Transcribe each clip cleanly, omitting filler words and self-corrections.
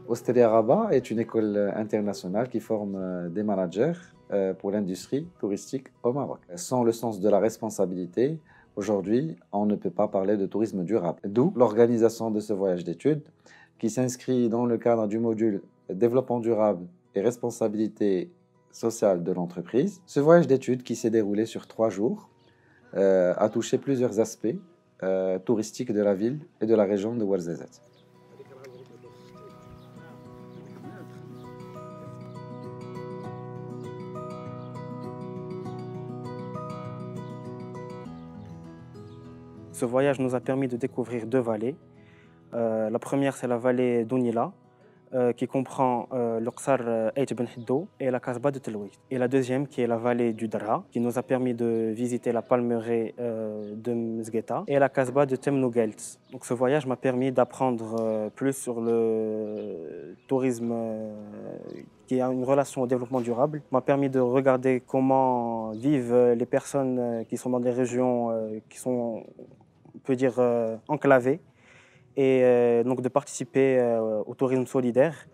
Osteria Rabat est une école internationale qui forme des managers pour l'industrie touristique au Maroc. Sans le sens de la responsabilité, aujourd'hui, on ne peut pas parler de tourisme durable. D'où l'organisation de ce voyage d'études qui s'inscrit dans le cadre du module développement durable et responsabilité sociale de l'entreprise. Ce voyage d'études qui s'est déroulé sur 3 jours a touché plusieurs aspects touristiques de la ville et de la région de Ouarzazate. Ce voyage nous a permis de découvrir 2 vallées. La première, c'est la vallée d'Ounila, qui comprend le Qsar Ait Ben Hiddo et la Kasbah de Telwit. Et la deuxième, qui est la vallée du Dra, qui nous a permis de visiter la palmeraie de Mzgueta et la Kasbah de Temnougelt. Donc ce voyage m'a permis d'apprendre plus sur le tourisme qui a une relation au développement durable, m'a permis de regarder comment vivent les personnes qui sont dans des régions qui sont, on peut dire, enclavées, et donc de participer au tourisme solidaire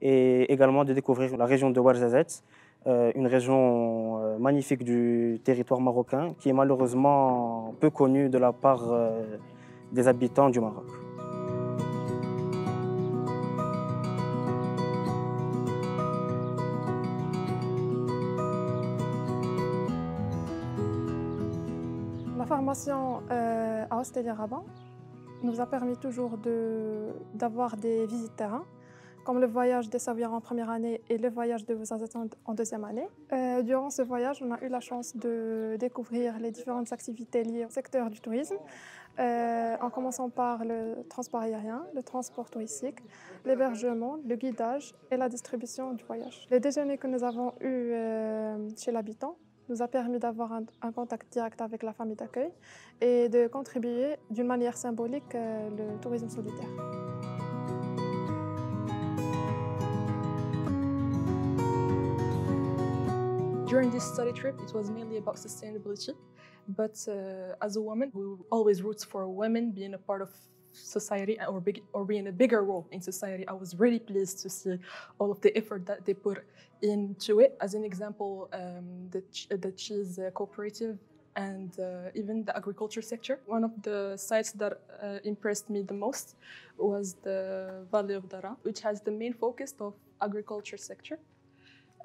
et également de découvrir la région de Ouarzazate, une région magnifique du territoire marocain qui est malheureusement peu connue de la part des habitants du Maroc. La formation à Osteria Rabat nous a permis toujours d'avoir des visites terrain, comme le voyage des Savoyards en première année et le voyage de Ouarzazate en deuxième année. Durant ce voyage, on a eu la chance de découvrir les différentes activités liées au secteur du tourisme, en commençant par le transport aérien, le transport touristique, l'hébergement, le guidage et la distribution du voyage. Les déjeuners que nous avons eus chez l'habitant nous a permis d'avoir un contact direct avec la famille d'accueil et de contribuer d'une manière symbolique le tourisme solidaire. During this study trip, it was mainly about sustainability, but as a woman, we always root for women being a part of society or being a bigger role in society. I was really pleased to see all of the effort that they put into it. As an example, the cheese cooperative and even the agriculture sector. One of the sites that impressed me the most was the Valley of Dara, which has the main focus of agriculture sector.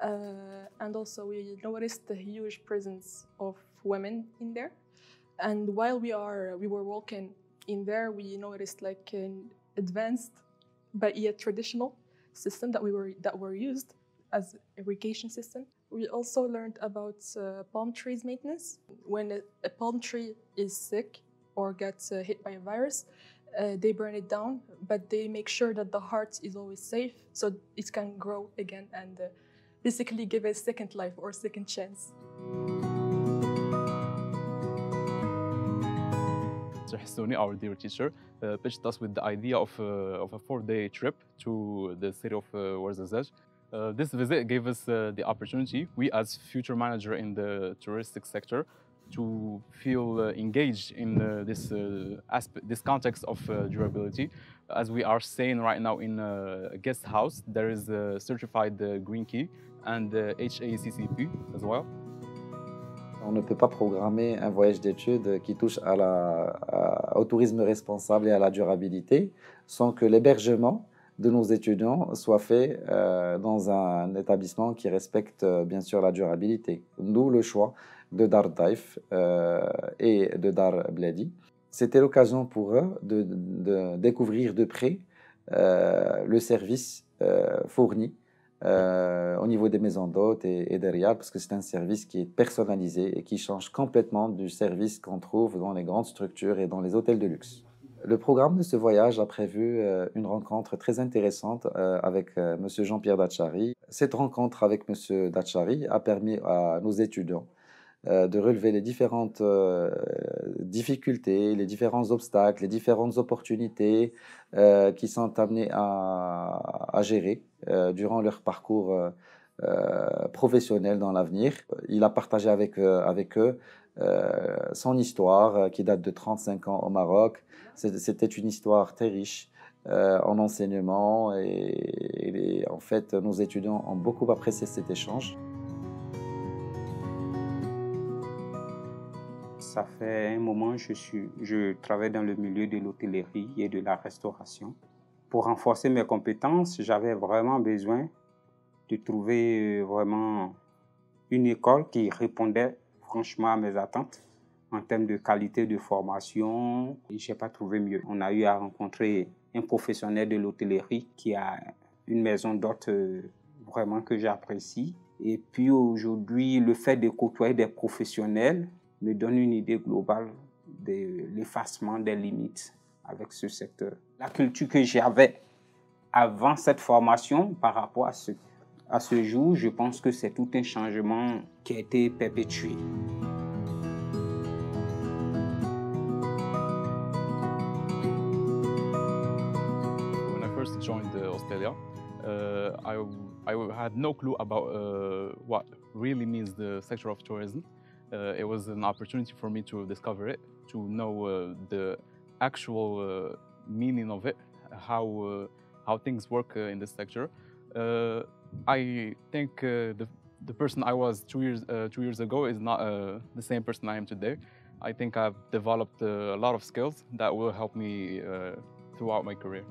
And also we noticed the huge presence of women in there. And while we were walking in there, we noticed like an advanced but yet traditional system that were used as irrigation system. We also learned about palm trees maintenance. When a palm tree is sick or gets hit by a virus, they burn it down, but they make sure that the heart is always safe so it can grow again and basically give a second life or second chance. Hissoni, our dear teacher, pitched us with the idea of a 4-day trip to the city of Ouarzazate. This visit gave us the opportunity, we as future manager in the touristic sector, to feel engaged in this context of durability. As we are staying right now in a guest house, there is a certified Green Key and HACCP as well. On ne peut pas programmer un voyage d'études qui touche au tourisme responsable et à la durabilité sans que l'hébergement de nos étudiants soit fait dans un établissement qui respecte bien sûr la durabilité. D'où le choix de Dar Daif et de Dar Bledi. C'était l'occasion pour eux de découvrir de près le service fourni au niveau des maisons d'hôtes et des riads, parce que c'est un service qui est personnalisé et qui change complètement du service qu'on trouve dans les grandes structures et dans les hôtels de luxe. Le programme de ce voyage a prévu une rencontre très intéressante avec M. Jean-Pierre Dachary. Cette rencontre avec M. Dachary a permis à nos étudiants de relever les différentes difficultés, les différents obstacles, les différentes opportunités qui sont amenés à gérer durant leur parcours professionnel dans l'avenir. Il a partagé avec eux son histoire qui date de 35 ans au Maroc. C'était une histoire très riche en enseignement et en fait, nos étudiants ont beaucoup apprécié cet échange. Ça fait un moment que je travaille dans le milieu de l'hôtellerie et de la restauration. Pour renforcer mes compétences, j'avais vraiment besoin de trouver vraiment une école qui répondait franchement à mes attentes en termes de qualité de formation. Je n'ai pas trouvé mieux. On a eu à rencontrer un professionnel de l'hôtellerie qui a une maison d'hôtes vraiment que j'apprécie. Et puis aujourd'hui, le fait de côtoyer des professionnels me donne une idée globale de l'effacement des limites avec ce secteur. La culture que j'avais avant cette formation par rapport à ce jour, je pense que c'est tout un changement qui a été perpétué. When I first joined Australia, I had no clue about what really means the sector of tourism. It was an opportunity for me to discover it, to know the actual meaning of it, how things work in this sector. I think the person I was 2 years ago is not the same person I am today. I think I've developed a lot of skills that will help me throughout my career.